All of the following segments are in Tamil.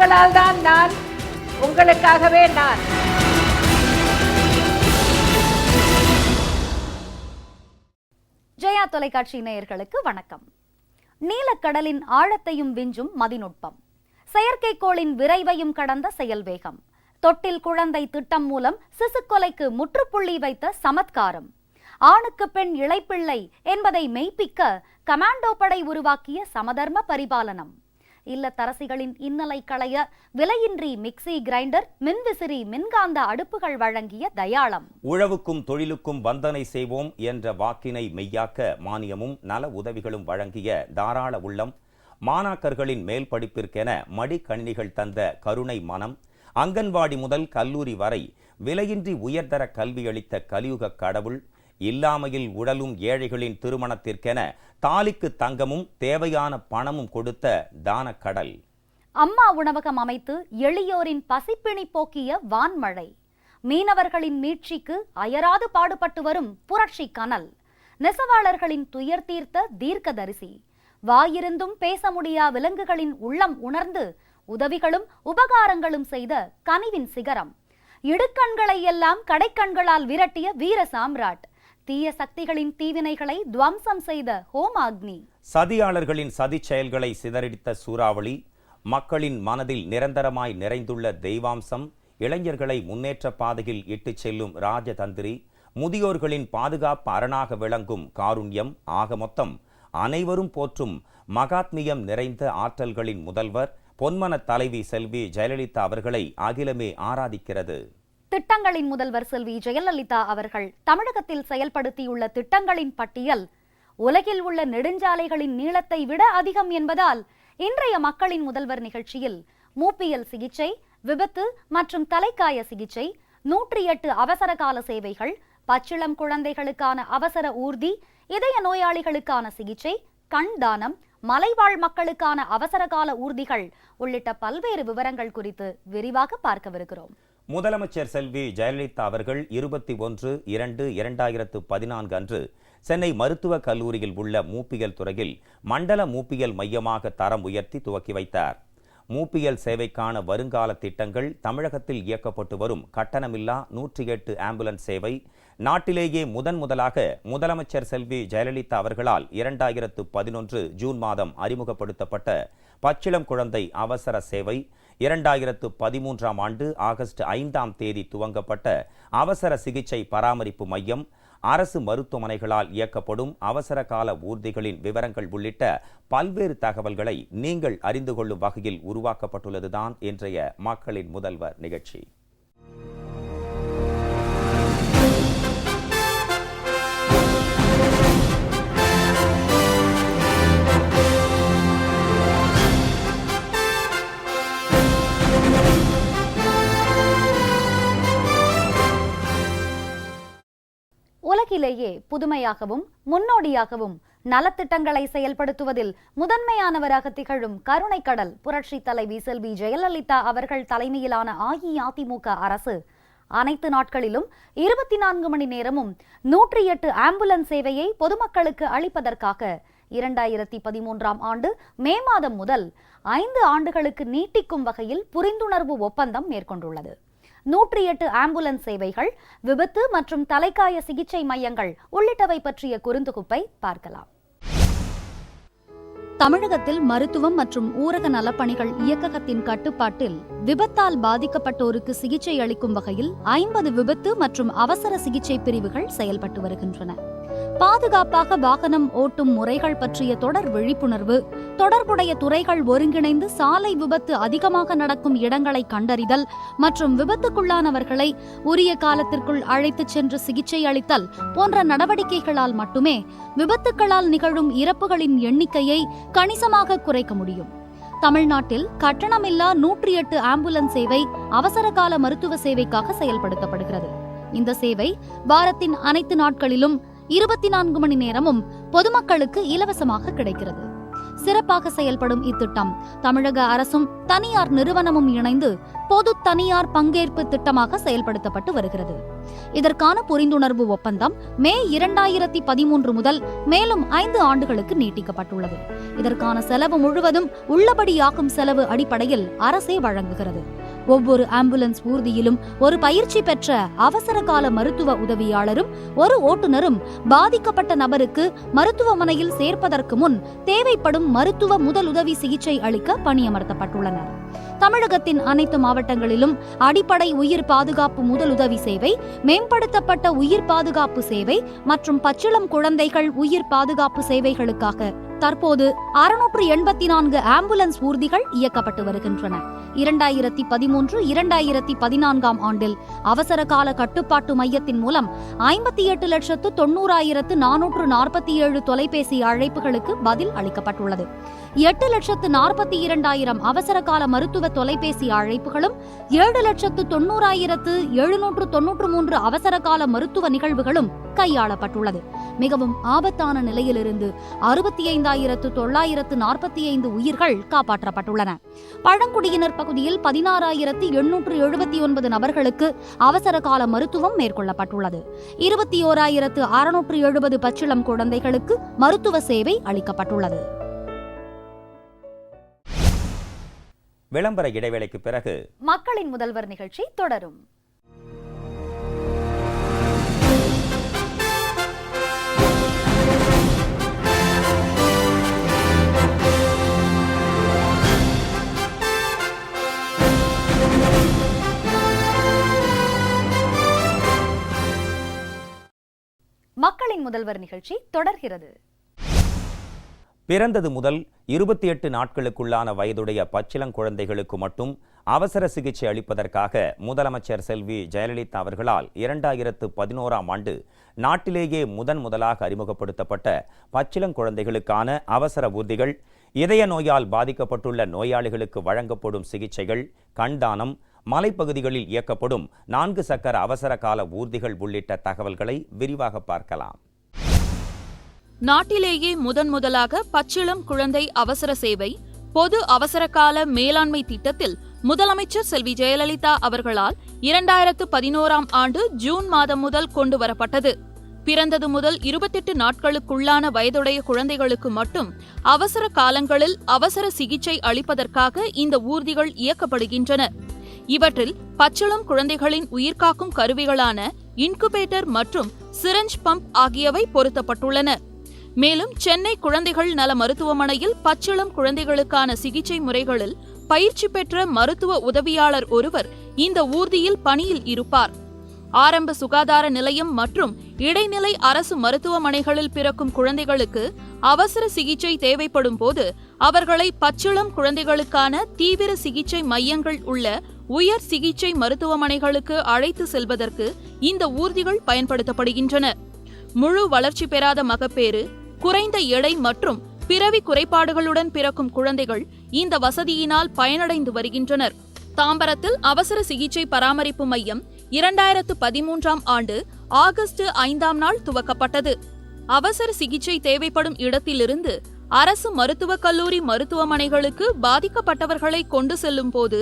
உங்களால் தான் நான், உங்களுக்காகவே நான். ஜெயா தொலைக்காட்சி நேயர்களுக்கு வணக்கம். நீலக்கடலின் ஆழத்தையும் விஞ்சும் மதிநுட்பம், செயற்கைக்கோளின் விரைவையும் கடந்த செயல்வேகம், தொட்டில் குழந்தை திட்டம் மூலம் சிசுக்கொலைக்கு முற்றுப்புள்ளி வைத்த சமத்காரம், ஆணுக்கு பெண் இளைப்பிள்ளை என்பதை மெய்ப்பிக்க கமாண்டோ படை உருவாக்கிய சமதர்ம பரிபாலனம், இல்லத்தரசிகளின் இன்னலை களைய விலையின்றி மிக்சி கிரைண்டர், மின்விசிறி, மின்காந்த அடுப்புகள் வழங்கிய தயாளம், உழவுக்கும் தொழிலுக்கும் வந்தனை செய்வோம் என்ற வாக்கினை மெய்யாக்க மானியமும் நல உதவிகளும் வழங்கிய தாராள உள்ளம், மாணாக்கர்களின் மேல் படிப்பிற்கென மடிக்கணினிகள் தந்த கருணை மனம், அங்கன்வாடி முதல் கல்லூரி வரை விலையின்றி உயர்தர கல்வியளித்த கலியுக கடவுள், இல்லாமையில் உடலும் ஏழைகளின் திருமணத்திற்கென தாலிக்கு தங்கமும் தேவையான பணமும் கொடுத்த தானக்கடல், அம்மா உணவகம் அமைத்து எளியோரின் பசிப்பிணி போக்கிய வான்மழை, மீனவர்களின் மீட்சிக்கு அயராது பாடுபட்டு வரும் புரட்சி கனல், நெசவாளர்களின் துயர் தீர்த்த தீர்க்கதரிசி, வாயிருந்தும் பேச முடியா விலங்குகளின் உள்ளம் உணர்ந்து உதவிகளும் உபகாரங்களும் செய்த கனிவின் சிகரம், இடுக்கண்களை எல்லாம் கடைக்கண்களால் விரட்டிய வீர சாம்ராட், தீய சக்திகளின் தீவினைகளை துவம்சம் செய்த ஹோமாக்னி, சதியாளர்களின் சதி செயல்களை சிதறடித்த சூறாவளி, மக்களின் மனதில் நிரந்தரமாய் நிறைந்துள்ள தெய்வாம்சம், இளைஞர்களை முன்னேற்ற பாதையில் இட்டுச் செல்லும் ராஜதந்திரி, முதியோர்களின் பாதுகாப்பு அரணாக விளங்கும் காருண்யம், ஆக மொத்தம் அனைவரும் போற்றும் மகாத்மியம் நிறைந்த ஆற்றல்களின் முதல்வர், பொன்மன தலைவி செல்வி ஜெயலலிதா அவர்களை அகிலமே ஆராதிக்கிறது. திட்டங்களின் முதல்வர் செல்வி ஜெயலலிதா அவர்கள் தமிழகத்தில் செயல்படுத்தியுள்ள திட்டங்களின் பட்டியல் உலகில் உள்ள நெடுஞ்சாலைகளின் நீளத்தை விட அதிகம் என்பதால் இன்றைய மக்களின் முதல்வர் நிகழ்ச்சியில் மூப்பியல் சிகிச்சை, விபத்து மற்றும் தலைக்காய சிகிச்சை, 108 அவசர கால சேவைகள், பச்சிளம் குழந்தைகளுக்கான அவசர ஊர்தி, இதய நோயாளிகளுக்கான சிகிச்சை, கண் தானம், மலைவாழ் மக்களுக்கான அவசர கால ஊர்திகள் உள்ளிட்ட பல்வேறு விவரங்கள் குறித்து விரிவாக பார்க்கவிருக்கிறோம். முதலமைச்சர் செல்வி ஜெயலலிதா அவர்கள் 21/2/2014 அன்று சென்னை மருத்துவக் கல்லூரியில் உள்ள மூப்பியல் துறையில் மண்டல மூப்பியல் மையமாக தரம் உயர்த்தி துவக்கி வைத்தார். மூப்பியல் சேவைக்கான வருங்கால திட்டங்கள், தமிழகத்தில் இயக்கப்பட்டு வரும் கட்டணமில்லா 108 ஆம்புலன்ஸ் சேவை, நாட்டிலேயே முதலாக முதலமைச்சர் செல்வி ஜெயலலிதா அவர்களால் 2011 ஜூன் மாதம் அறிமுகப்படுத்தப்பட்ட பச்சிளம் குழந்தை அவசர சேவை, 2013ஆம் ஆண்டு ஆகஸ்ட் 5ஆம் தேதி துவங்கப்பட்ட அவசர சிகிச்சை பராமரிப்பு மையம், அரசு மருத்துவமனைகளால் இயக்கப்படும் அவசர கால ஊர்திகளின் விவரங்கள் உள்ளிட்ட பல்வேறு தகவல்களை நீங்கள் அறிந்து கொள்ளும் வகையில் உருவாக்கப்பட்டுள்ளதுதான் இன்றைய மக்களின் முதல்வர் நிகழ்ச்சி. உலகிலேயே புதுமையாகவும் முன்னோடியாகவும் நலத்திட்டங்களை செயல்படுத்துவதில் முதன்மையானவராக திகழும் கருணை கடல் புரட்சி தலைவி செல்வி ஜெயலலிதா அவர்கள் தலைமையிலான அஇஅதிமுக அரசு அனைத்து நாட்களிலும் 24 மணி நேரமும் 108 ஆம்புலன்ஸ் சேவையை பொதுமக்களுக்கு அளிப்பதற்காக 2013ஆம் ஆண்டு மே மாதம் முதல் 5 ஆண்டுகளுக்கு நீட்டிக்கும் வகையில் புரிந்துணர்வு ஒப்பந்தம் மேற்கொண்டுள்ளது. 108 ஆம்புலன்ஸ் சேவைகள், விபத்து மற்றும் தலைக்காய சிகிச்சை மையங்கள் உள்ளிட்டவை பற்றிய குறுந்தொகுப்பை பார்க்கலாம். தமிழகத்தில் மருத்துவம் மற்றும் ஊரக நலப்பணிகள் இயக்ககத்தின் கட்டுப்பாட்டில் விபத்தால் பாதிக்கப்பட்டோருக்கு சிகிச்சை அளிக்கும் வகையில் 50 விபத்து மற்றும் அவசர சிகிச்சை பிரிவுகள் செயல்பட்டு வருகின்றன. பாதுகாப்பாக வாகனம் ஓட்டும் முறைகள் பற்றிய தொடர் விழிப்புணர்வு, தொடர்புடைய துறைகள் ஒருங்கிணைந்து சாலை விபத்து அதிகமாக நடக்கும் இடங்களை கண்டறிதல் மற்றும் விபத்துக்குள்ளானவர்களை உரிய காலத்திற்குள் அழைத்துச் சென்று சிகிச்சை அளித்தல் போன்ற நடவடிக்கைகளால் மட்டுமே விபத்துக்களால் நிகழும் இறப்புகளின் எண்ணிக்கையை கணிசமாக குறைக்க முடியும். தமிழ்நாட்டில் கட்டணமில்லா 108 ஆம்புலன்ஸ் சேவை அவசர கால மருத்துவ சேவைக்காக செயல்படுத்தப்படுகிறது. இந்த சேவை வாரத்தின் அனைத்து நாட்களிலும் 24 மணி நேரமும் பொதுமக்களுக்கு இலவசமாக கிடைக்கிறது. சிறப்பாக செயல்படும் இத்திட்டம் தமிழக அரசும் தனியார் நிறுவனமும் இணைந்து பொது தனியார் பங்கேற்பு திட்டமாக செயல்படுத்தப்பட்டு வருகிறது. இதற்கான புரிந்துணர்வு ஒப்பந்தம் மே 2013 முதல் மேலும் 5 ஆண்டுகளுக்கு நீட்டிக்கப்பட்டுள்ளது. இதற்கான செலவு முழுவதும் உள்ளபடியாகும் செலவு அடிப்படையில் அரசே வழங்குகிறது. ஒவ்வொரு ஆம்புலன்ஸ் ஊர்தியிலும் ஒரு பயிற்சி பெற்ற அவசர கால மருத்துவ உதவியாளரும் ஒரு ஓட்டுநரும் பாதிக்கப்பட்ட நபருக்கு மருத்துவமனையில் சேர்ப்பதற்கு முன் தேவைப்படும் மருத்துவ முதலுதவி சிகிச்சை அளிக்க பணியமர்த்தப்பட்டுள்ளனர். தமிழகத்தின் அனைத்து மாவட்டங்களிலும் அடிப்படை உயிர் பாதுகாப்பு முதலுதவி சேவை, மேம்படுத்தப்பட்ட உயிர் பாதுகாப்பு சேவை மற்றும் பச்சிளம் குழந்தைகள் உயிர் பாதுகாப்பு சேவைகளுக்காக தற்போது 684 ஆம்புலன்ஸ் ஊர்திகள் இயக்கப்பட்டு வருகின்றன. 2013-2014 ஆண்டில் அவசர கால கட்டுப்பாட்டு மையத்தின் மூலம் 58,90,447 தொலைபேசி அழைப்புகளுக்கு பதில் அளிக்கப்பட்டுள்ளது. 8,42,000 அவசர கால மருத்துவ தொலைபேசி அழைப்புகளும் 7,90,793 அவசர கால மருத்துவ நிகழ்வுகளும் கையாளப்பட்டுள்ளது. மிகவும் ஆபத்தான நிலையிலிருந்து 65,945 உயிர்கள் காப்பாற்றப்பட்டுள்ளன. பழங்குடியினர் பகுதியில் 16,879 நபர்களுக்கு அவசர கால மருத்துவம் மேற்கொள்ளப்பட்டுள்ளது. 21,670 பச்சிளம் குழந்தைகளுக்கு மருத்துவ சேவை அளிக்கப்பட்டுள்ளது. விளம்பர இடைவேளைக்கு பிறகு மக்களின் முதல்வர் நிகழ்ச்சி தொடரும். மக்களின் முதல்வர் நிகழ்ச்சி தொடர்கிறது. பிறந்தது முதல் 28 நாட்களுக்குள்ளான வயதுடைய பச்சிளங்குழந்தைகளுக்கு மட்டும் அவசர சிகிச்சை அளிப்பதற்காக முதலமைச்சர் செல்வி ஜெயலலிதா அவர்களால் 2011ஆம் ஆண்டு நாட்டிலேயே முதலாக அறிமுகப்படுத்தப்பட்ட பச்சிளங்குழந்தைகளுக்கான அவசர ஊர்திகள், இதய நோயால் பாதிக்கப்பட்டுள்ள நோயாளிகளுக்கு வழங்கப்படும் சிகிச்சைகள், கண்தானம், மலைப்பகுதிகளில் இயக்கப்படும் 4 சக்கர அவசர கால ஊர்திகள் உள்ளிட்ட தகவல்களை விரிவாக பார்க்கலாம். நாட்டிலேயே முதலாக பச்சிளம் குழந்தை அவசர சேவை பொது அவசர கால மேலாண்மை திட்டத்தில் முதலமைச்சர் செல்வி ஜெயலலிதா அவர்களால் 2011ஆம் ஆண்டு ஜூன் மாதம் முதல் கொண்டு வரப்பட்டது. பிறந்தது முதல் 28 நாட்களுக்குள்ளான வயதுடைய குழந்தைகளுக்கு மட்டும் அவசர காலங்களில் அவசர சிகிச்சை அளிப்பதற்காக இந்த ஊர்திகள் இயக்கப்படுகின்றன. இவற்றில் பச்சிளம் குழந்தைகளின் உயிர்காக்கும் கருவிகளான இன்குபேட்டர் மற்றும் சிரஞ்ச் பம்ப் ஆகியவை பொருத்தப்பட்டுள்ளன. மேலும் சென்னை குழந்தைகள் நல மருத்துவமனையில் பச்சிளம் குழந்தைகளுக்கான சிகிச்சை முறைகளில் பயிற்சி பெற்ற மருத்துவ உதவியாளர் ஒருவர் இந்த ஊர்தியில் பணியில் இருப்பார். ஆரம்ப சுகாதார நிலையம் மற்றும் இடைநிலை அரசு மருத்துவமனைகளில் பிறக்கும் குழந்தைகளுக்கு அவசர சிகிச்சை தேவைப்படும் போது அவர்களை பச்சிளம் குழந்தைகளுக்கான தீவிர சிகிச்சை மையங்கள் உள்ள உயர் சிகிச்சை மருத்துவமனைகளுக்கு அழைத்து செல்வதற்கு இந்த ஊர்திகள் பயன்படுத்தப்படுகின்றன. முழு வளர்ச்சி பெறாத மகப்பேறு, குறைந்த எடை மற்றும் பிறவி குறைபாடுகளுடன் பிறக்கும் குழந்தைகள் இந்த வசதியினால் பயனடைந்து வருகின்றனர். தாம்பரத்தில் அவசர சிகிச்சை பராமரிப்பு மையம் 2013ஆம் ஆண்டு ஆகஸ்ட் 5ஆம் நாள் துவக்கப்பட்டது. அவசர சிகிச்சை தேவைப்படும் இடத்திலிருந்து அரசு மருத்துவக் கல்லூரி மருத்துவமனைகளுக்கு பாதிக்கப்பட்டவர்களை கொண்டு செல்லும் போது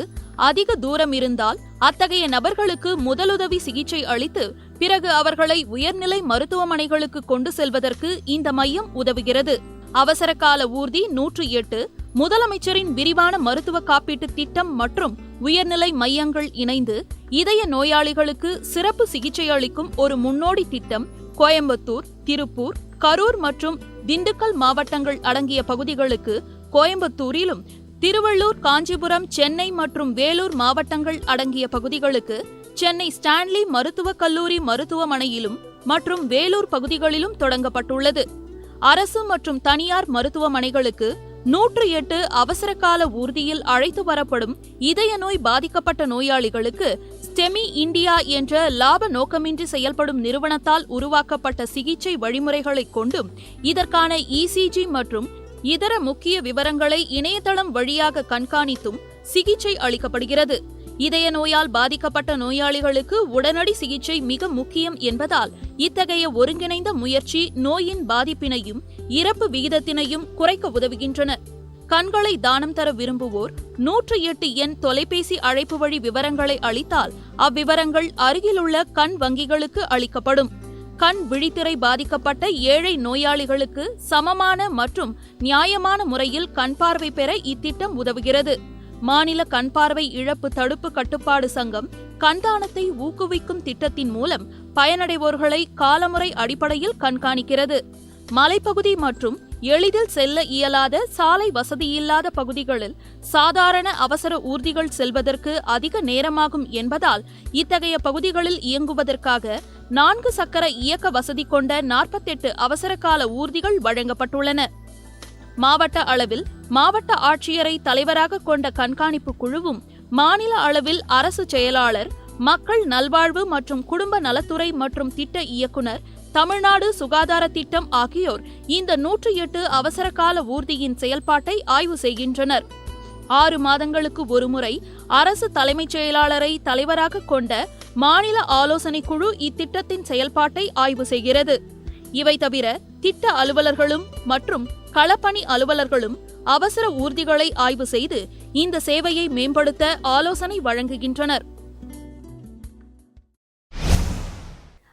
அதிக தூரம் இருந்தால் அத்தகைய நபர்களுக்கு முதலுதவி சிகிச்சை அளித்து பிறகு அவர்களை உயர்நிலை மருத்துவமனைகளுக்கு கொண்டு செல்வதற்கு இந்த மையம் உதவுகிறது. அவசர கால ஊர்தி 108, முதலமைச்சரின் விரிவான மருத்துவ காப்பீட்டு திட்டம் மற்றும் உயர்நிலை மையங்கள் இணைந்து இதய நோயாளிகளுக்கு சிறப்பு சிகிச்சை அளிக்கும் ஒரு முன்னோடி திட்டம் கோயம்புத்தூர், திருப்பூர், கரூர் மற்றும் திண்டுக்கல் மாவட்டங்கள் அடங்கிய பகுதிகளுக்கு கோயம்புத்தூரிலும், திருவள்ளூர், காஞ்சிபுரம், சென்னை மற்றும் வேலூர் மாவட்டங்கள் அடங்கிய பகுதிகளுக்கு சென்னை ஸ்டான்லி மருத்துவக் கல்லூரி மருத்துவமனையிலும் மற்றும் வேலூர் பகுதிகளிலும் தொடங்கப்பட்டுள்ளது. அரசு மற்றும் தனியார் மருத்துவமனைகளுக்கு 108 அவசர கால ஊர்தியில் அழைத்து வரப்படும் இதய நோய் பாதிக்கப்பட்ட நோயாளிகளுக்கு ஸ்டெமி இந்தியா என்ற லாப நோக்கமின்றி செயல்படும் நிறுவனத்தால் உருவாக்கப்பட்ட சிகிச்சை வழிமுறைகளை கொண்டும் இதற்கான இசிஜி மற்றும் இதர முக்கிய விவரங்களை இணையதளம் வழியாக கண்காணித்தும் சிகிச்சை அளிக்கப்படுகிறது. இதய நோயால் பாதிக்கப்பட்ட நோயாளிகளுக்கு உடனடி சிகிச்சை மிக முக்கியம் என்பதால் இத்தகைய ஒருங்கிணைந்த முயற்சி நோயின் பாதிப்பினையும் இறப்பு விகிதத்தினையும் குறைக்க உதவுகின்றன. கண்களை தானம் தர விரும்புவோர் 108 எண் தொலைபேசி அழைப்பு வழி விவரங்களை அளித்தால் அவ்விவரங்கள் அருகிலுள்ள கண் வங்கிகளுக்கு அளிக்கப்படும். கண் விழித்திரை பாதிக்கப்பட்ட ஏழை நோயாளிகளுக்கு சமமான மற்றும் நியாயமான முறையில் கண் பார்வை பெற இத்திட்டம் உதவுகிறது. மாநில கண் பார்வை இழப்பு தடுப்பு கட்டுப்பாடு சங்கம் கண்தானத்தை ஊக்குவிக்கும் திட்டத்தின் மூலம் பயனடைவோர்களை காலமுறை அடிப்படையில் கண்காணிக்கிறது. மலைப்பகுதி மற்றும் எளிதில் செல்ல இயலாத சாலை வசதியில்லாத பகுதிகளில் சாதாரண அவசர ஊர்திகள் செல்வதற்கு அதிக நேரமாகும் என்பதால் இத்தகைய பகுதிகளில் இயங்குவதற்காக 4 சக்கர இயக்க வசதி கொண்ட 48 அவசரகால ஊர்திகள் வழங்கப்பட்டுள்ளன. மாவட்ட அளவில் மாவட்ட ஆட்சியரை தலைவராக கொண்ட கண்காணிப்பு குழுவும், மாநில அளவில் அரசு செயலாளர், மக்கள் நல்வாழ்வு மற்றும் குடும்ப நலத்துறை மற்றும் திட்ட இயக்குனர், தமிழ்நாடு சுகாதார திட்டம் ஆகியோர் இந்த 108 அவசரகால ஊர்தியின் செயல்பாட்டை ஆய்வு செய்கின்றனர். 6 மாதங்களுக்கு ஒருமுறை அரசு தலைமைச் செயலாளரை தலைவராக கொண்ட மாநில ஆலோசனை குழு இத்திட்டத்தின் செயல்பாட்டை ஆய்வு செய்கிறது. இவை தவிர திட்ட அலுவலர்களும் மற்றும் களப்பணி அலுவலர்களும் அவசர ஊர்திகளை ஆய்வு செய்து இந்த சேவையை மேம்படுத்த ஆலோசனை வழங்குகின்றனர்.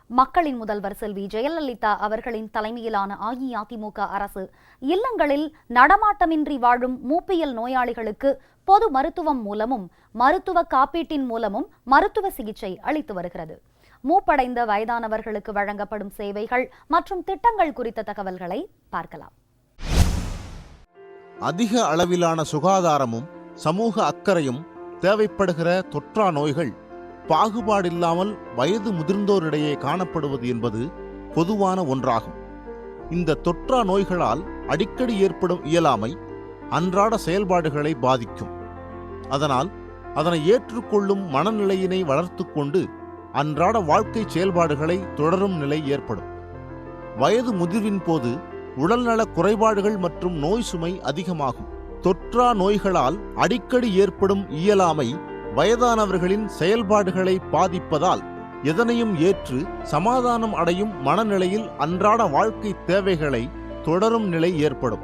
மக்களின் முதல்வர் செல்வி ஜெயலலிதா அவர்களின் தலைமையிலான அஇஅதிமுக அரசு இல்லங்களில் நடமாட்டமின்றி வாழும் மூப்பியல் நோயாளிகளுக்கு பொது மருத்துவம் மூலமும் மருத்துவ காப்பீட்டின் மூலமும் மருத்துவ சிகிச்சை அளித்து வருகிறது. மூப்படைந்த வயதானவர்களுக்கு வழங்கப்படும் சேவைகள் மற்றும் திட்டங்கள் குறித்த தகவல்களை பார்க்கலாம். அதிக அளவிலான சுகாதாரமும் சமூக அக்கறையும் தேவைப்படுகிற தொற்றா நோய்கள் பாகுபாடில்லாமல் வயது முதிர்ந்தோரிடையே காணப்படுவது என்பது பொதுவான ஒன்றாகும். இந்த தொற்றா நோய்களால் அடிக்கடி ஏற்படும் இயலாமை அன்றாட செயல்பாடுகளை பாதிக்கும். அதனால் அதனை ஏற்றுக்கொள்ளும் மனநிலையினை வளர்த்து கொண்டு அன்றாட வாழ்க்கை செயல்பாடுகளை தொடரும் நிலை ஏற்படும். வயது முதிர்வின் போது உடல்நல குறைபாடுகள் மற்றும் நோய் சுமை அதிகமாகும். தொற்றா நோய்களால் அடிக்கடி ஏற்படும் இயலாமை வயதானவர்களின் செயல்பாடுகளை பாதிப்பதால் எதனையும் ஏற்று சமாதானம் அடையும் மனநிலையில் அன்றாட வாழ்க்கை தேவைகளை தொடரும் நிலை ஏற்படும்.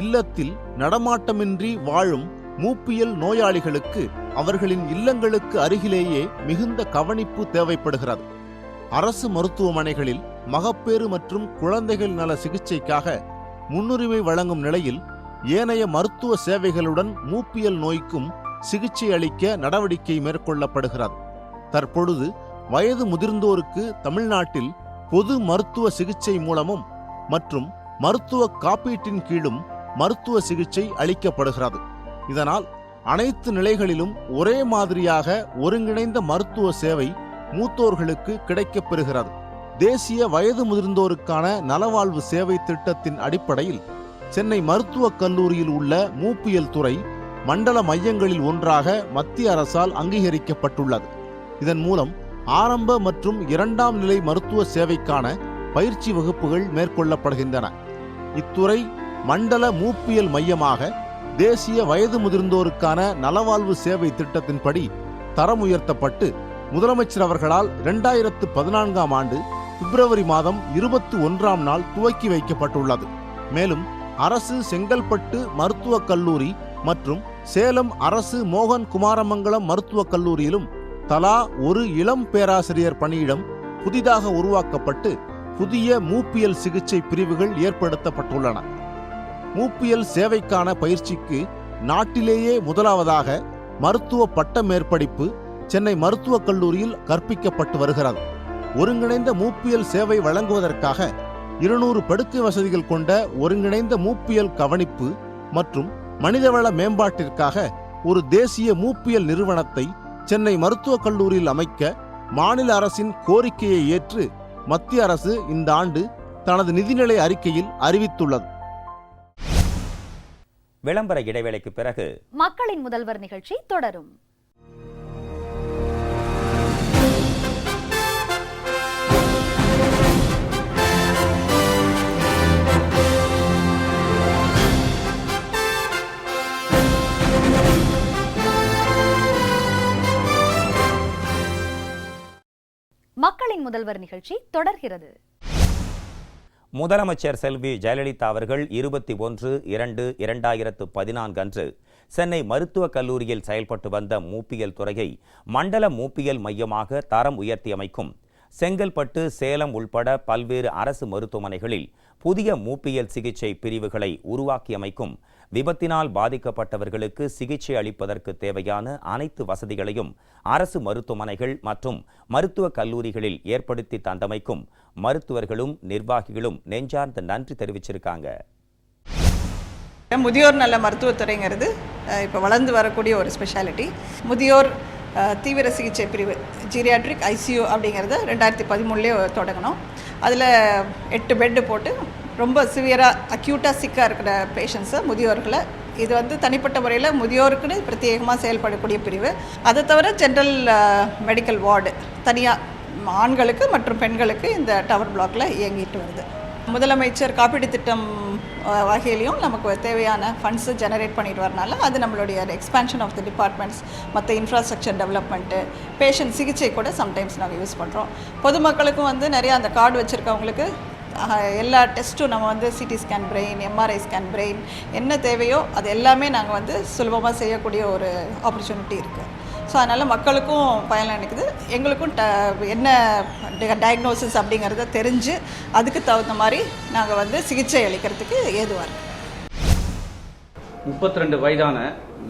இல்லத்தில் நடமாட்டமின்றி வாழும் மூப்பியல் நோயாளிகளுக்கு அவர்களின் இல்லங்களுக்கு அருகிலேயே மிகுந்த கவனிப்பு தேவைப்படுகிறது. அரசு மருத்துவமனைகளில் மகப்பேறு மற்றும் குழந்தைகள் நல சிகிச்சைக்காக முன்னுரிமை வழங்கும் நிலையில் ஏனைய மருத்துவ சேவைகளுடன் மூப்பியல் நோய்க்கும் சிகிச்சை அளிக்க நடவடிக்கை மேற்கொள்ளப்படுகிறது. தற்பொழுது வயது முதிர்ந்தோருக்கு தமிழ்நாட்டில் பொது மருத்துவ சிகிச்சை மூலமும் மற்றும் மருத்துவ காப்பீட்டின் கீழும் மருத்துவ சிகிச்சை அளிக்கப்படுகிறது. இதனால் அனைத்து நிலைகளிலும் ஒரே மாதிரியாக ஒருங்கிணைந்த மருத்துவ சேவை மூத்தோர்களுக்கு கிடைக்கப்பெறுகிறது. தேசிய வயது முதிர்ந்தோருக்கான நலவாழ்வு சேவை திட்டத்தின் அடிப்படையில் சென்னை மருத்துவக் கல்லூரியில் உள்ள மூப்பியல் துறை மண்டல மையங்களில் ஒன்றாக மத்திய அரசால் அங்கீகரிக்கப்பட்டுள்ளது. இதன் மூலம் ஆரம்ப மற்றும் 2ஆம் நிலை மருத்துவ சேவைக்கான பயிற்சி வகுப்புகள் மேற்கொள்ளப்படுகின்றன. இத்துறை மண்டல மூப்பியல் மையமாக தேசிய வயது முதிர்ந்தோருக்கான நலவாழ்வு சேவை திட்டத்தின்படி தரம் உயர்த்தப்பட்டு முதலமைச்சர் அவர்களால் 2014ஆம் ஆண்டு பிப்ரவரி மாதம் 21ஆம் நாள் துவக்கி வைக்கப்பட்டுள்ளது. மேலும் அரசு செங்கல்பட்டு மருத்துவக் கல்லூரி மற்றும் சேலம் அரசு மோகன் குமாரமங்கலம் மருத்துவக் கல்லூரியிலும் தலா ஒரு இளம் பேராசிரியர் பணியிடம் புதிதாக உருவாக்கப்பட்டு புதிய மூப்பியல் சிகிச்சை பிரிவுகள் ஏற்படுத்தப்பட்டுள்ளன. மூப்பியல் சேவைக்கான பயிற்சிக்கு நாட்டிலேயே முதலாவதாக மருத்துவ பட்ட மேற்படிப்பு சென்னை மருத்துவக் கல்லூரியில் கற்பிக்கப்பட்டு வருகிறது. ஒருங்கிணைந்த மூப்பியல் சேவை வழங்குவதற்காக 200 படுக்கை வசதிகள் கொண்ட ஒருங்கிணைந்த மூப்பியல் கவனிப்பு மற்றும் மனிதவள மேம்பாட்டிற்காக ஒரு தேசிய மூப்பியல் நிறுவனத்தை சென்னை மருத்துவக் கல்லூரியில் அமைக்க மாநில அரசின் கோரிக்கையை ஏற்று மத்திய அரசு இந்த ஆண்டு தனது நிதிநிலை அறிக்கையில் அறிவித்துள்ளது. விளம்பர இடைவேளைக்கு பிறகு மக்களின் முதல்வர் நிகழ்ச்சி தொடரும். மக்களின் முதல்வர் நிகழ்ச்சி தொடர்கிறது. முதலமைச்சர் செல்வி ஜெயலலிதா அவர்கள் 21/2/2014 அன்று சென்னை மருத்துவக் கல்லூரியில் செயல்பட்டு வந்த மூப்பியல் துறையை மண்டல மூப்பியல் மையமாக தரம் உயர்த்தியமைக்கும், செங்கல்பட்டு, சேலம் உள்பட பல்வேறு அரசு மருத்துவமனைகளில் புதிய மூப்பியல் சிகிச்சை பிரிவுகளை உருவாக்கியமைக்கும், விபத்தினால் பாதிக்கப்பட்டவர்களுக்கு சிகிச்சை அளிப்பதற்கு தேவையான அனைத்து வசதிகளையும் அரசு மருத்துவமனைகள் மற்றும் மருத்துவக் கல்லூரிகளில் ஏற்படுத்தி தந்தமைக்கும் மருத்துவர்களும் நிர்வாகிகளும் நெஞ்சார்ந்த நன்றி தெரிவிச்சிருக்காங்க. முதியோர் நல மருத்துவத்துறைங்கிறது இப்போ வளர்ந்து வரக்கூடிய ஒரு ஸ்பெஷாலிட்டி. முதியோர் தீவிர சிகிச்சை பிரிவு ஜீரியாட்ரிக் ஐசியூ அப்படிங்கிறத 2013 தொடங்கணும். அதில் 8 பெட்டு போட்டு ரொம்ப சிவியராக அக்யூட்டாக சிக்காக இருக்கிற பேஷண்ட்ஸை, முதியோர்களை, இது வந்து தனிப்பட்ட முறையில் முதியோருக்குன்னு பிரத்யேகமாக செயல்படக்கூடிய பிரிவு. அதை தவிர ஜென்ரல் மெடிக்கல் வார்டு தனியாக ஆண்களுக்கு மற்றும் பெண்களுக்கு இந்த டவர் பிளாக்கில் இயங்கிட்டு வருது. முதலமைச்சர் காப்பீடு திட்டம் வகையிலையும் நமக்கு தேவையான ஃபண்ட்ஸு ஜெனரேட் பண்ணிட்டு வரனால அது நம்மளுடைய எக்ஸ்பேன்ஷன் ஆஃப் த டிபார்ட்மெண்ட்ஸ், மற்ற இன்ஃப்ராஸ்ட்ரக்சர் டெவலப்மெண்ட்டு, பேஷண்ட் சிகிச்சை கூட சம்டைம்ஸ் நாங்கள் யூஸ் பண்ணுறோம். பொதுமக்களுக்கும் வந்து நிறையா அந்த கார்டு வச்சுருக்கவங்களுக்கு எல்லா டெஸ்ட்டும் நம்ம வந்து CT scan brain, MRI scan brain என்ன தேவையோ அது எல்லாமே நாங்கள் வந்து சுலபமாக செய்யக்கூடிய ஒரு ஆப்பர்ச்சுனிட்டி இருக்குது. ஸோ அதனால் மக்களுக்கும் பயன் அளிக்குது, எங்களுக்கும் என்ன டயக்னோசிஸ் அப்படிங்கிறத தெரிஞ்சு அதுக்கு தகுந்த மாதிரி நாங்கள் வந்து சிகிச்சை அளிக்கிறதுக்கு ஏதுவாக இருக்குது. 32 வயதான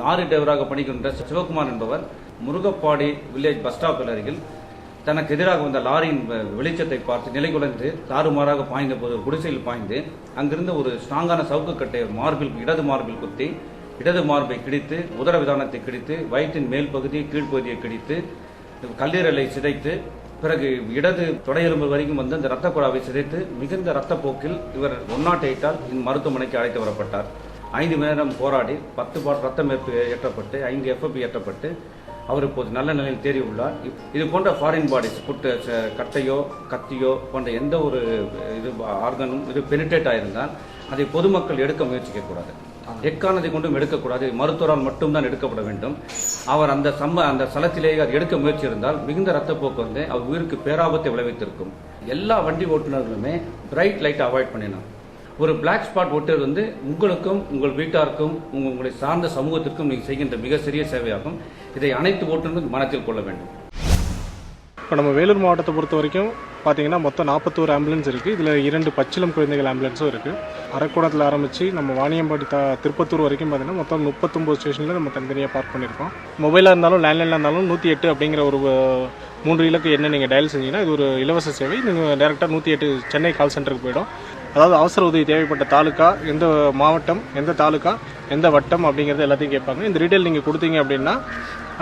லாரி டிரைவராக பணிகின்ற சிவகுமார் என்பவர் முருகப்பாடி வில்லேஜ் பஸ் ஸ்டாப்பில் அருகில் தனக்கு எதிராக வந்த லாரியின் வெளிச்சத்தை பார்த்து நிலைகுலைந்து தாறுமாறாக பாய்ந்த போது குடிசையில் பாய்ந்து அங்கிருந்து ஒரு ஸ்ட்ராங்கான சவுக்கு கட்டை இடது மார்பில் குத்தி இடது மார்பை கிடித்து, உதர விதானத்தை கிடித்து, வயிற்றின் மேல் பகுதி கீழ்ப்பகுதியை கிடித்து, கல்லீரலை சிதைத்து, பிறகு இடது தொடையெலும்பு வரைக்கும் வந்து அந்த ரத்த குழாவை சிதைத்து மிகுந்த ரத்தப்போக்கில் இவர் 108ஆல் மருத்துவமனைக்கு அழைத்து வரப்பட்டார். 5 மணி நேரம் போராடி 10 பாட் ரத்தம் ஏற்றப்பட்டு 5 FFP ஏற்றப்பட்டு அவர் இப்போது நல்ல நிலையில் தேறியுள்ளார். இது போன்ற ஃபாரின் பாடிஸ் கட்டையோ கத்தியோ போன்ற எந்த ஒரு இது ஆர்கனும் இது பெனிட்ரேட் ஆயிருந்தால் அதை பொதுமக்கள் எடுக்க முயற்சிக்க கூடாது, எக்காரணத்தை கொண்டும் எடுக்கக்கூடாது, மருத்துவரால் மட்டும்தான் எடுக்கப்பட வேண்டும். அவர் அந்த ஸ்தலத்திலேயே அது எடுக்க முயற்சி இருந்தால் மிகுந்த ரத்தப்போக்கு வந்து அவர் உயிருக்கு பேராபத்தை விளைவித்திருக்கும். எல்லா வண்டி ஓட்டுநர்களுமே பிரைட் லைட்டை அவாய்ட் பண்ணிடணும். ஒரு பிளாக் ஸ்பாட் ஒட்டுறது வந்து உங்களுக்கும் உங்கள் வீட்டாருக்கும் உங்களை சார்ந்த சமூகத்திற்கும் நீங்கள் செய்கின்ற மிக சிறிய சேவையாகும். இதை அனைத்து ஓட்டுநர்களும் மனத்தில் கொள்ள வேண்டும். இப்போ நம்ம வேலூர் மாவட்டத்தை பொறுத்த வரைக்கும் பார்த்தீங்கன்னா மொத்தம் 41 ஆம்புலன்ஸ் இருக்குது. இதில் 2 பச்சிளம் குழந்தைகள் ஆம்புலன்ஸும் இருக்குது. அரக்கோணத்தில் ஆரம்பித்து நம்ம வாணியம்பாடி திருப்பத்தூர் வரைக்கும் பார்த்தீங்கன்னா மொத்தம் 39 ஸ்டேஷனில் நம்ம தனித்தனியாக பார்க் பண்ணியிருக்கோம். மொபைலாக இருந்தாலும் லேண்ட்லைனாக இருந்தாலும் 108 அப்படிங்கிற ஒரு 3 இலக்கு என்ன நீங்கள் டயல் செஞ்சீங்கன்னா இது ஒரு இலவச சேவை. நீங்கள் டேரெக்டாக 108 சென்னை கால் சென்டருக்கு போயிடும். அதாவது அவசர உதவி தேவைப்பட்ட தாலுக்கா, எந்த மாவட்டம், எந்த தாலுக்கா, எந்த வட்டம் அப்படிங்கிறது எல்லாத்தையும் கேட்பாங்க. இந்த டீட்டெயில் நீங்கள் கொடுத்தீங்க அப்படின்னா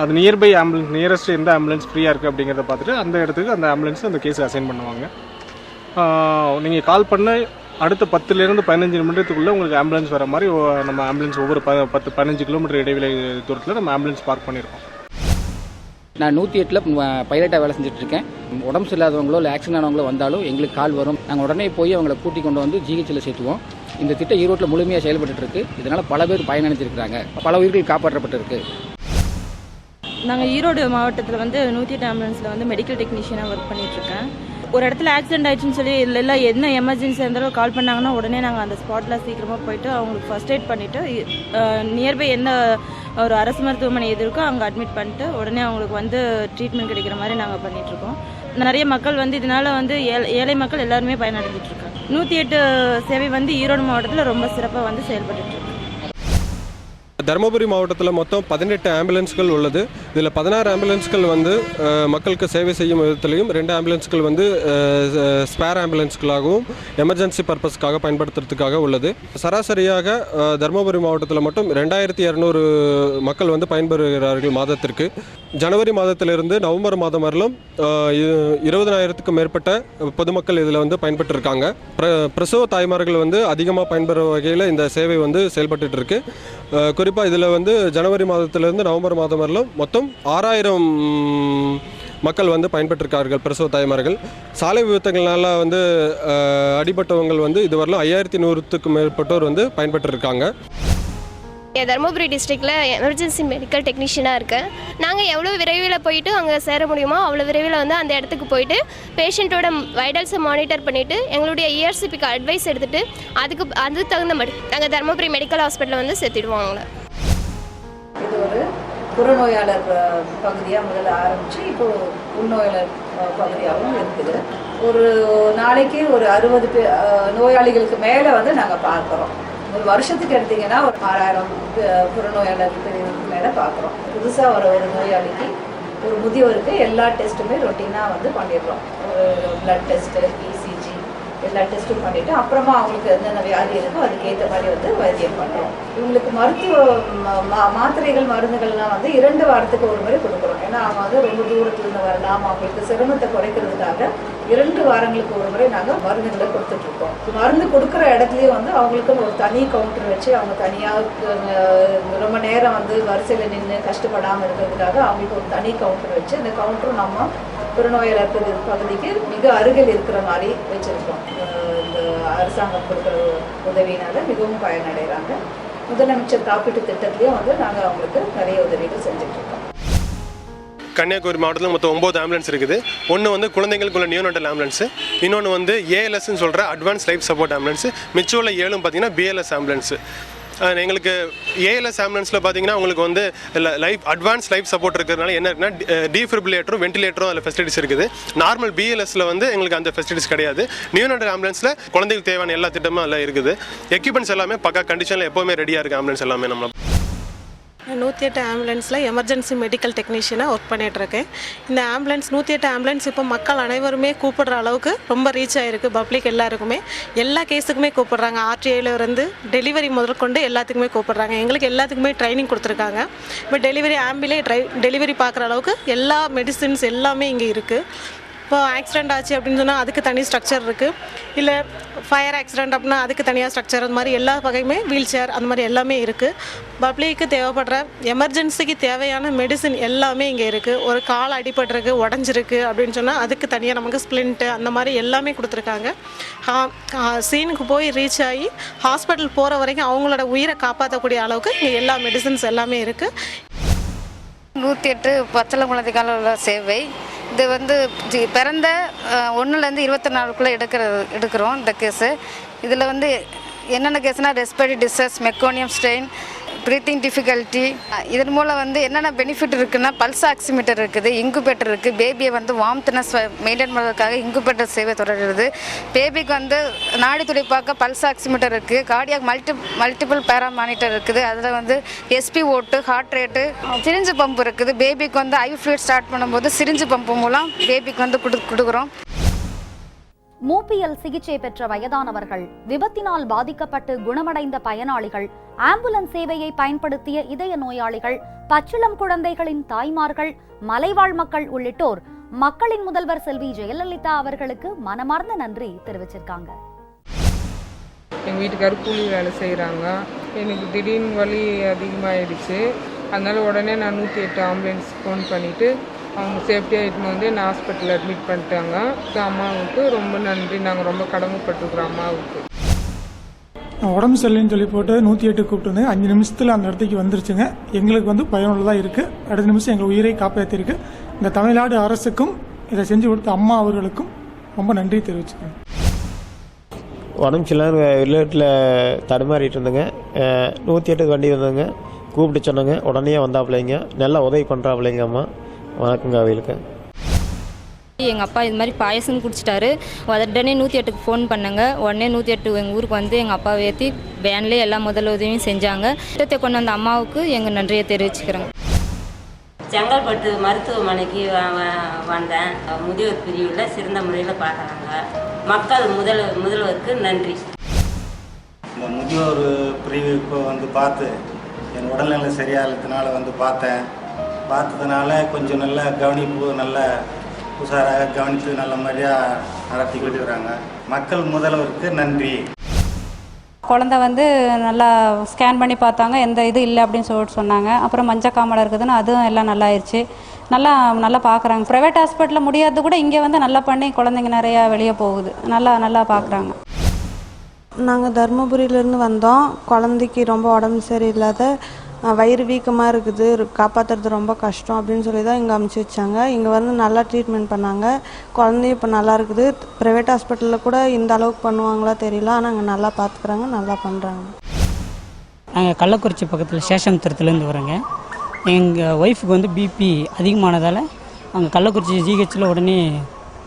அது நியர்பை ஆம்புலன்ஸ், நியரஸ்ட் எந்த ஆம்புலன்ஸ் ஃப்ரீயாக இருக்குது அப்படிங்கிறத பார்த்துட்டு அந்த இடத்துக்கு அந்த ஆம்புலன்ஸ் அந்த கேஸை அசைன் பண்ணுவாங்க. நீங்கள் கால் பண்ண அடுத்த 10லேருந்து 15 நிமிடத்துக்குள்ளே உங்களுக்கு ஆம்புலன்ஸ் வர மாதிரி நம்ம ஆம்புலன்ஸ் ஒவ்வொரு 10-15 கிலோமீட்டர் இடைவெளி தூரத்தில் நம்ம ஆம்புலன்ஸ் பார்க் பண்ணியிருக்கோம். நான் 108ல் பைலட்டாக வேலை செஞ்சுட்ருக்கேன். உடம்பு சரியில்லாதவங்களோ இல்லை ஆக்சிடென்ட் ஆனவங்களோ வந்தாலும் எங்களுக்கு கால் வரும். நாங்கள் உடனே போய் அவங்களை கூட்டி கொண்டு வந்து ஜிஹெச்சில் சேர்த்துவோம். இந்த திட்டம் ஈரோட்டில் முழுமையாக செயல்பட்டு இருக்கு. இதனால் பல பேர் பயனடைஞ்சிருக்கிறாங்க, பல உயிர்கள் காப்பாற்றப்பட்டிருக்கு. நாங்கள் ஈரோடு மாவட்டத்தில் வந்து 108 ஆம்புலன்ஸில் வந்து மெடிக்கல் டெக்னீஷியனாக ஒர்க் பண்ணிகிட்ருக்கேன். ஒரு இடத்துல ஆக்சிடென்ட் ஆயிடுச்சுன்னு சொல்லி இல்லை என்ன எமர்ஜென்சி இருந்தாலும் கால் பண்ணாங்கன்னா உடனே நாங்கள் அந்த ஸ்பாட்டில் சீக்கிரமாக போயிட்டு அவங்களுக்கு ஃபர்ஸ்ட் எய்ட் பண்ணிவிட்டு நியர்பை எந்த ஒரு அரசு மருத்துவமனை எது இருக்கோ அங்கே அட்மிட் பண்ணிட்டு உடனே அவங்களுக்கு வந்து ட்ரீட்மெண்ட் கிடைக்கிற மாதிரி நாங்கள் பண்ணிகிட்ருக்கோம். நிறைய மக்கள் வந்து இதனால் வந்து ஏழை மக்கள் எல்லாருமே பயனடைஞ்சிட்ருக்காங்க. 108 சேவை வந்து ஈரோடு மாவட்டத்தில் ரொம்ப சிறப்பாக வந்து செயல்பட்டுருக்கு. தருமபுரி மாவட்டத்தில் மொத்தம் 18 ஆம்புலன்ஸ்கள் உள்ளது. இதில் 16 ஆம்புலன்ஸ்கள் வந்து மக்களுக்கு சேவை செய்யும் விதத்திலையும் 2 ஆம்புலன்ஸ்கள் வந்து ஸ்பேர் ஆம்புலன்ஸ்களாகவும் எமர்ஜென்சி பர்பஸ்க்காக பயன்படுத்துறதுக்காக உள்ளது. சராசரியாக தருமபுரி மாவட்டத்தில் மட்டும் 2200 மக்கள் வந்து பயன்பெறுகிறார்கள் மாதத்திற்கு. ஜனவரி மாதத்திலிருந்து நவம்பர் மாதம் வரலும் 20,000க்கும் மேற்பட்ட பொதுமக்கள் இதில் வந்து பயன்பெற்றிருக்காங்க. பிரசவ தாய்மார்கள் வந்து அதிகமாக பயன்பெறும் வகையில் இந்த சேவை வந்து செயல்பட்டு இருக்கு. குறிப்பாக இதில் வந்து ஜனவரி மாதத்திலிருந்து நவம்பர் மாதம் வரலும் மொத்தம் 6000 மக்கள் வந்து பயன்பெற்றிருக்கார்கள் பிரசவ தாய்மார்கள். சாலை விபத்துகளால் வந்து அடிபட்டவங்கள் வந்து இதுவரையிலும் 5100க்கும் மேற்பட்டோர் வந்து பயன்பெற்றிருக்காங்க. தருமபுரி டிஸ்ட்ரிக்டில் எமர்ஜென்சி மெடிக்கல் டெக்னீஷியனாக இருக்கேன். நாங்கள் எவ்வளோ விரைவில் போயிட்டு அங்கே சேர முடியுமோ அவ்வளோ விரைவில் வந்து அந்த இடத்துக்கு போயிட்டு பேஷண்ட்டோட வைட்டல்ஸை மானிட்டர் பண்ணிவிட்டு எங்களுடைய ERCPக்கு அட்வைஸ் எடுத்துகிட்டு அதுக்கு தகுந்த மாதிரி நாங்கள் தருமபுரி மெடிக்கல் ஹாஸ்பிட்டலில் வந்து சேர்த்துடுவோம் அவங்கள. இது ஒரு புறநோயாளர் பகுதியாக முதல்ல ஆரம்பித்து இப்போது உள்நோயாளர் பகுதியாகவும் இருக்குது. ஒரு நாளைக்கு ஒரு 60 நோயாளிகளுக்கு மேலே வந்து நாங்கள் பார்க்குறோம். ஒரு வருஷத்துக்கு எடுத்திங்கன்னா ஒரு 6000 புறநோயாளர் பிரிவுக்கு மேலே பார்க்குறோம். புதுசாக ஒரு நோயாளிக்கு ஒரு முதியோருக்கு எல்லா டெஸ்ட்டுமே ரொட்டீனாக வந்து பண்ணிடுறோம். ஒரு பிளட் டெஸ்ட்டு, ECG எல்லா டெஸ்ட்டும் பண்ணிவிட்டு அப்புறமா அவங்களுக்கு என்னென்ன வியாதி இருக்கோ அதுக்கேற்ற மாதிரி வந்து வைத்தியம் பண்ணுறோம். இவங்களுக்கு மருத்துவ மாத்திரைகள் மருந்துகள்லாம் வந்து 2 வாரத்துக்கு ஒரு முறை கொடுக்குறோம். ஏன்னா அவங்க வந்து ரொம்ப தூரத்துலேருந்து வரலாம், அவங்களுக்கு சிரமத்தை குறைக்கிறதுக்காக 2 வாரங்களுக்கு ஒரு முறை நாங்கள் மருந்துகளை கொடுத்துட்ருக்கோம். மருந்து கொடுக்குற இடத்துலையும் வந்து அவங்களுக்குன்னு ஒரு தனி கவுண்டர் வச்சு அவங்க தனியாக ரொம்ப நேரம் வந்து வரிசையில் நின்று கஷ்டப்படாமல் இருக்கிறதுக்காக அவங்களுக்கு ஒரு தனி கவுண்டர் வச்சு அந்த கவுண்டரும் நம்ம புறநோயாளர் பகுதிக்கு மிக அருகில் இருக்கிற மாதிரி வச்சுருக்கோம். இந்த அரசாங்கம் கொடுக்குற உதவியினால மிகவும் பயனடைகிறாங்க. முதலமைச்சர் காப்பீட்டு திட்டத்திலையும் வந்து நாங்கள் அவங்களுக்கு நிறைய உதவிகள் செஞ்சுட்ருக்கோம். கன்னியாகுமரி மாவட்டத்தில் மொத்தம் 9 ஆம்புலன்ஸ் இருக்குது. ஒன்று வந்து குழந்தைங்களுக்குள்ள நியோனட்டல் ஆம்புலன்ஸு, இன்னொன்று வந்து ALSன்னு சொல்கிற அட்வான்ஸ் லைஃப் சப்போர்ட் ஆம்புலன்ஸு, மிச்சோல 7 பார்த்தீங்கன்னா BLS ஆம்புலன்ஸு. எங்களுக்கு ALS ஆம்புலன்ஸில் பார்த்தீங்கன்னா உங்களுக்கு வந்து அட்வான்ஸ் லைஃப் சப்போர்ட் இருக்கிறதுனால என்ன இருக்குன்னா டீஃபிபிரிலேட்டரும் வென்டிலேட்டரும் அதில் ஃபெசிலிட்டிஸ் இருக்குது. நார்மல் BLSல வந்து எங்களுக்கு அந்த ஃபெசிலிட்டிஸ் கிடையாது. நியூனட்டல் ஆம்புலன்ஸில் குழந்தைகளுக்கு தேவையான எல்லா திட்டமும் அதில் இருக்குது. எக்யூப்மெண்ட்ஸ் எல்லாமே பக்கா கண்டிஷனில் எப்போவுமே ரெடியாக இருக்குது. ஆம்புலன்ஸ் எல்லாமே நம்ம 108 ஆம்புலன்ஸில் எமர்ஜென்சி மெடிக்கல் டெக்னீஷியனாக ஒர்க் பண்ணிகிட்ருக்கேன். இந்த ஆம்புலன்ஸ் 108 ஆம்புலன்ஸ் இப்போ மக்கள் அனைவருமே கூப்பிடுற அளவுக்கு ரொம்ப ரீச் ஆகிருக்கு. பப்ளிக் எல்லாருக்குமே எல்லா கேஸுக்குமே கூப்பிடுறாங்க. RTIலேருந்து டெலிவரி முதற்கொண்டு எல்லாத்துக்குமே கூப்பிடுறாங்க. எங்களுக்கு எல்லாத்துக்குமே ட்ரைனிங் கொடுத்துருக்காங்க. இப்போ டெலிவரி டெலிவரி பார்க்குற அளவுக்கு எல்லா மெடிசின்ஸ் எல்லாமே இங்கே இருக்குது. இப்போ ஆக்சிடெண்ட் ஆச்சு அப்படின்னு சொன்னால் அதுக்கு தனி ஸ்ட்ரக்சர் இருக்குது. இல்லை ஃபயர் ஆக்சிடெண்ட் அப்படின்னா அதுக்கு தனியாக ஸ்ட்ரக்சர், அந்த மாதிரி எல்லா வகையுமே வீல் சேர் அந்த மாதிரி எல்லாமே இருக்குது. பப்ளிக்கு தேவைப்படுற எமர்ஜென்சிக்கு தேவையான மெடிசின் எல்லாமே இங்கே இருக்குது. ஒரு கால் அடிபட்டிருக்கு, உடஞ்சிருக்கு அப்படின்னு சொன்னால் அதுக்கு தனியாக நமக்கு ஸ்ப்ளிண்ட்டு அந்த மாதிரி எல்லாமே கொடுத்துருக்காங்க. சீனுக்கு போய் ரீச் ஆகி ஹாஸ்பிட்டல் போகிற வரைக்கும் அவங்களோட உயிரை காப்பாற்றக்கூடிய அளவுக்கு இங்கே எல்லா மெடிசின்ஸ் எல்லாமே இருக்குது. 108 பச்சளம் குழந்தைக்கால உள்ள சேவை இது வந்து பிறந்த 1லேருந்து 24 நாளுக்குள்ளே எடுக்கிறோம் இந்த கேஸு. இதில் வந்து என்னென்ன கேஸ்னால் respiratory disease, meconium strain, breathing difficulty. இதன் மூலம் வந்து என்னென்ன பெனிஃபிட் இருக்குன்னா பல்ஸ் ஆக்சிமீட்டர் இருக்குது, இன்குபேட்டர் இருக்குது. பேபியை வந்து வார்ம்த்னஸ் மெயின்டைன் பண்ணுறதுக்காக இன்குபேட்டர் சேவை தொடர்கிறது. பேபிக்கு வந்து நாடி துடிப்பாக்க பல்ஸ் ஆக்சிமீட்டர் இருக்குது. கார்டியாக் மல்டிபிள் பேரா மானிட்டர் இருக்குது. அதில் வந்து SpO2, heart rate, syringe pump இருக்குது. பேபிக்கு வந்து ஐ ஃப்ளூயிட் ஸ்டார்ட் பண்ணும்போது சிரிஞ்சு பம்பு மூலம் பேபிக்கு வந்து கொடுக்குறோம். மூப்பியல் சிகிச்சை பெற்ற வயதானவர்கள், விபத்தினால் பாதிக்கப்பட்டு குணமடைந்த பயனாளிகள், ஆம்புலன்ஸ் சேவையை பயன்படுத்திய இதய நோயாளிகள், பச்சிளம் குழந்தைகளின் தாய்மார்கள், மலைவாழ் மக்கள் உள்ளிட்டோர் மக்களின் முதல்வர் செல்வி ஜெயலலிதா அவர்களுக்கு மனமார்ந்த நன்றி தெரிவிச்சிருக்காங்க. எங்கள் வீட்டுக்காரர் கூலி வேலை செய்கிறாங்க. எனக்கு திடீர்னு வலி அதிகமாகிடுச்சு. அதனால் உடனே நான் 108 ஆம்புலன்ஸ் ஃபோன் பண்ணிவிட்டு அவங்க சேஃப்டியாக இட்டுன்னு வந்து என்னை ஹாஸ்பிட்டலில் அட்மிட் பண்ணிட்டாங்க. அம்மாவுக்கு ரொம்ப நன்றி. நாங்கள் ரொம்ப கடமைப்பட்டுருக்குறோம் அம்மாவுக்கு. உடம்பு சரியில்லைன்னு சொல்லி போட்டு 108 கூப்பிட்டு வந்து 5 நிமிஷத்தில் அந்த இடத்துக்கு வந்துருச்சுங்க. எங்களுக்கு வந்து பயனுள்ளதாக இருக்குது. அடுத்த நிமிஷம் எங்கள் உயிரை காப்பாற்றிருக்கு. இந்த தமிழ்நாடு அரசுக்கும் இதை செஞ்சு கொடுத்த அம்மா அவர்களுக்கும் ரொம்ப நன்றி தெரிவிச்சுக்கிறேன். உடம்பு சரியில்லை விளையாட்டில் தடுமாறிட்டு இருந்தேங்க. 108 வண்டி வந்தவங்க கூப்பிட்டு சொன்னாங்க. உடனே வந்தாப்பிள்ளைங்க, நல்லா உதவி பண்ணுறாப்பிள்ளைங்க. அம்மா வணக்கங்க அவங்களுக்கு. எங்கள் அப்பா இது மாதிரி பாயசம் குடிச்சிட்டாரு. உடனே 108க்கு ஃபோன் பண்ணாங்க. உடனே 108 எங்கள் ஊருக்கு வந்து எங்கள் அப்பாவை ஏற்றி வேன்லேயே எல்லா முதல் உதவியும் செஞ்சாங்க. திட்டத்தை கொண்டு வந்த அம்மாவுக்கு எங்கள் நன்றியை தெரிவிச்சுக்கிறேங்க. செங்கல்பட்டு மருத்துவமனைக்கு வந்தேன். முதியோர் பிரிவில் சிறந்த முறையில் பார்க்குறாங்க. மக்கள் முதல்வருக்கு நன்றி. இந்த முதியோர் பிரிவுக்கு வந்து பார்த்து என் உடல்நிலை சரியாகிறதுனால வந்து பார்த்ததுனால கொஞ்சம் நல்ல கவனிப்பு, நல்ல உஷாராக கவனித்து நல்ல மாதிரியாக நடத்திக்கிட்டு இருக்கிறாங்க. மக்கள் முதல்வருக்கு நன்றி. குழந்தை வந்து நல்லா ஸ்கேன் பண்ணி பார்த்தாங்க, எந்த இது இல்லை அப்படின்னு சொல்லிட்டு சொன்னாங்க. அப்புறம் மஞ்சக்காமலை இருக்குதுன்னு அதுவும் எல்லாம் நல்லா ஆயிடுச்சு. நல்லா பார்க்குறாங்க. ப்ரைவேட் ஹாஸ்பிட்டலில் முடியாது கூட இங்கே வந்து நல்லா பண்ணி குழந்தைங்க நிறையா வெளியே போகுது. நல்லா பார்க்குறாங்க. நாங்கள் தருமபுரியிலேருந்து வந்தோம். குழந்தைக்கு ரொம்ப உடம்பு சரியில்லாத வயிறு வீக்கமாக இருக்குது, காப்பாற்றுறது ரொம்ப கஷ்டம் அப்படின்னு சொல்லி தான் இங்கே அமுச்சு வச்சாங்க. இங்கே வந்து நல்லா ட்ரீட்மெண்ட் பண்ணாங்க. குழந்தையும் இப்போ நல்லா இருக்குது. ப்ரைவேட் ஹாஸ்பிட்டலில் கூட இந்த அளவுக்கு பண்ணுவாங்களா தெரியல, ஆனால் அங்கே நல்லா பார்த்துக்குறாங்க, நல்லா பண்ணுறாங்க. நாங்கள் கள்ளக்குறிச்சி பக்கத்தில் சேஷம்துரத்துலேருந்து வரோங்க. எங்கள் ஒய்ஃபுக்கு வந்து பிபி அதிகமானதால் அங்கே கள்ளக்குறிச்சி ஜிஹெச்சில் உடனே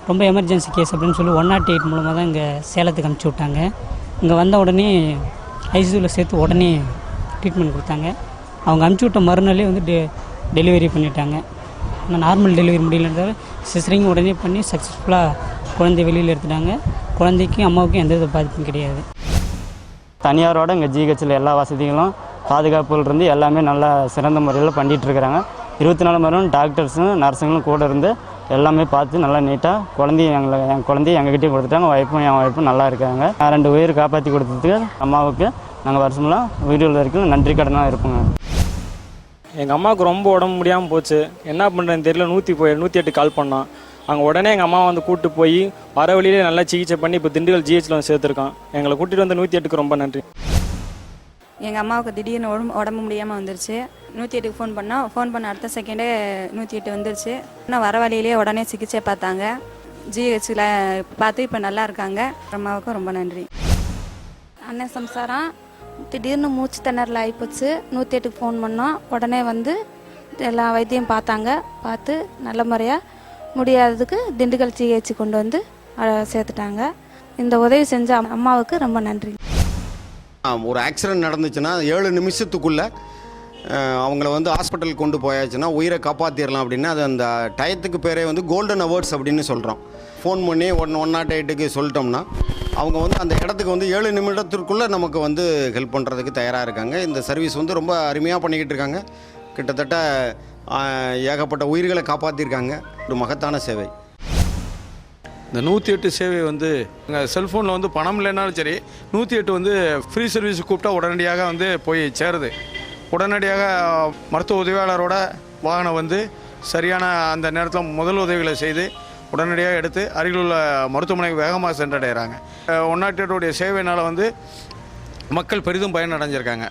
ரொம்ப எமர்ஜென்சி கேஸ் அப்படின்னு சொல்லி 108 மூலமாக தான் இங்கே சேலத்துக்கு அனுப்பிச்சி விட்டாங்க. இங்கே வந்த உடனே ஐசியூவில் சேர்த்து உடனே ட்ரீட்மெண்ட் கொடுத்தாங்க. அவங்க அனுப்பிச்சி விட்ட மறுநாளே வந்து டெலிவரி பண்ணிட்டாங்க. ஆனால் நார்மல் டெலிவரி முடியலன்றதால சிசரிங் உடனே பண்ணி சக்ஸஸ்ஃபுல்லாக குழந்தை வெளியில் எடுத்துட்டாங்க. குழந்தைக்கும் அம்மாவுக்கும் எந்த வித பாதிப்பும் கிடையாது. தனியாரோட இங்கே ஜிஹெச்சில் எல்லா வசதிகளும் பாதுகாப்புலேருந்து எல்லாமே நல்லா சிறந்த முறையில் பண்ணிகிட்ருக்குறாங்க. 24 மணி நேரம் டாக்டர்ஸும் நர்ஸுங்களும் கூட இருந்து எல்லாமே பார்த்து நல்லா நீட்டாக என் குழந்தைய எங்ககிட்டே கொடுத்துட்டாங்க. என் ஒய்ஃபும் நல்லா இருக்காங்க. 2 உயிர் காப்பாற்றி கொடுத்ததுக்கு அம்மாவுக்கு நாங்கள் வருஷமெல்லாம் உயிரில் வரைக்கும் நன்றி கடனாக இருப்போங்க. எங்கள் அம்மாவுக்கு ரொம்ப உடம்பு முடியாமல் போச்சு. என்ன பண்ணுறதுன்னு தெரியல. 108 கால் பண்ணோம். அங்கே உடனே எங்கள் அம்மா வந்து கூப்பிட்டு போய் வர வழியிலே நல்லா சிகிச்சை பண்ணி இப்போ திண்டுக்கல் ஜிஹெச்சில் வந்து சேர்த்துருக்கோம். எங்களை கூட்டிகிட்டு வந்து 108க்கு ரொம்ப நன்றி. எங்கள் அம்மாவுக்கு திடீர்னு உடம்பு முடியாமல் வந்துருச்சு. 108க்கு ஃபோன் பண்ண அடுத்த செகண்டே 108 வந்துருச்சு. ஆனால் வர வழியிலே உடனே சிகிச்சை பார்த்தாங்க. ஜிஹெச்சில் பார்த்து இப்போ நல்லா இருக்காங்க. அம்மாவுக்கும் ரொம்ப நன்றி. அண்ணன் சம்சாரம் திடீர்னு மூச்சு திணறல் ஆகிப்போச்சு. 108க்கு ஃபோன் பண்ணோம். உடனே வந்து எல்லா வைத்தியம் பார்த்தாங்க. பார்த்து நல்ல முறையாக முடியாததுக்கு திண்டுக்கல் ஜிஹெச்சு கொண்டு வந்து சேர்த்துட்டாங்க. இந்த உதவி செஞ்ச அம்மாவுக்கு ரொம்ப நன்றி. ஒரு ஆக்சிடென்ட் நடந்துச்சுன்னா 7 நிமிஷத்துக்குள்ளே அவங்கள வந்து ஹாஸ்பிட்டல் கொண்டு போயாச்சுன்னா உயிரை காப்பாற்றிடலாம் அப்படின்னு அது அந்த டயத்துக்கு பேரே வந்து கோல்டன் அவர்ஸ் அப்படின்னு சொல்கிறோம். ஃபோன் பண்ணி 108க்கு சொல்லிட்டோம்னா அவங்க வந்து அந்த இடத்துக்கு வந்து 7 நிமிடத்திற்குள்ளே நமக்கு வந்து ஹெல்ப் பண்ணுறதுக்கு தயாராக இருக்காங்க. இந்த சர்வீஸ் வந்து ரொம்ப அருமையாக பண்ணிக்கிட்டு இருக்காங்க. கிட்டத்தட்ட ஏகப்பட்ட உயிர்களை காப்பாற்றிருக்காங்க. ஒரு மகத்தான சேவை. இந்த 108 சேவை வந்து எங்கள் செல்ஃபோனில் வந்து பணம் இல்லைனாலும் சரி 108 வந்து ஃப்ரீ சர்வீஸ் கூப்பிட்டா உடனடியாக வந்து போய் சேருது. உடனடியாக மருத்துவ உதவியாளரோட வாகனம் வந்து சரியான அந்த நேரத்தில் முதல் உதவிகளை செய்து உடனடியாக எடுத்து அருகில் உள்ள மருத்துவமனைக்கு வேகமாக சென்றடைகிறாங்க. 108 சேவையினால் வந்து மக்கள் பெரிதும் பயனடைஞ்சிருக்காங்க.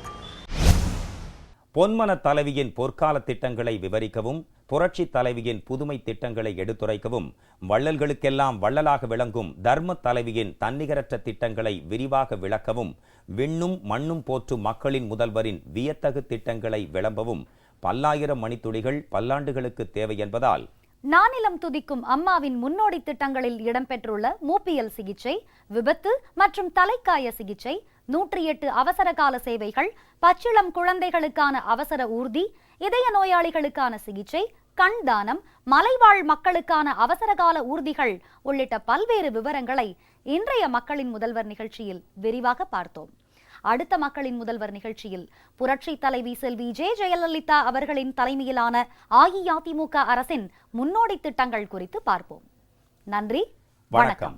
பொன்மன தலைவியின் பொற்கால திட்டங்களை விவரிக்கவும் புரட்சி தலைவியின் புதுமை திட்டங்களை எடுத்துரைக்கவும் வள்ளல்களுக்கெல்லாம் வள்ளலாக விளங்கும் தர்ம தலைவியின் தன்னிகரற்ற திட்டங்களை விரிவாக விளக்கவும் விண்ணும் மண்ணும் போற்றும் மக்களின் முதல்வரின் வியத்தகு திட்டங்களை விளம்பவும் 1000 மணித்துளிகள் பல்லாண்டுகளுக்கு தேவை என்பதால் நானிலம் துதிக்கும் அம்மாவின் முன்னோடி திட்டங்களில் இடம்பெற்றுள்ள மூப்பியல் சிகிச்சை, விபத்து மற்றும் தலைக்காய சிகிச்சை, 108 அவசர கால சேவைகள், பச்சிளம் குழந்தைகளுக்கான அவசர ஊர்தி, இதய நோயாளிகளுக்கான சிகிச்சை, கண் தானம், மலைவாழ் மக்களுக்கான அவசரகால ஊர்திகள் உள்ளிட்ட பல்வேறு விவரங்களை இன்றைய மக்களின் முதல்வர் நிகழ்ச்சியில் விரிவாக பார்த்தோம். அடுத்த மக்களின் முதல்வர் நிகழ்ச்சியில் புரட்சி தலைவி செல்வி ஜெயலலிதா அவர்களின் தலைமையிலான அஇஅதிமுக அரசின் முன்னோடி திட்டங்கள் குறித்து பார்ப்போம். நன்றி, வணக்கம்.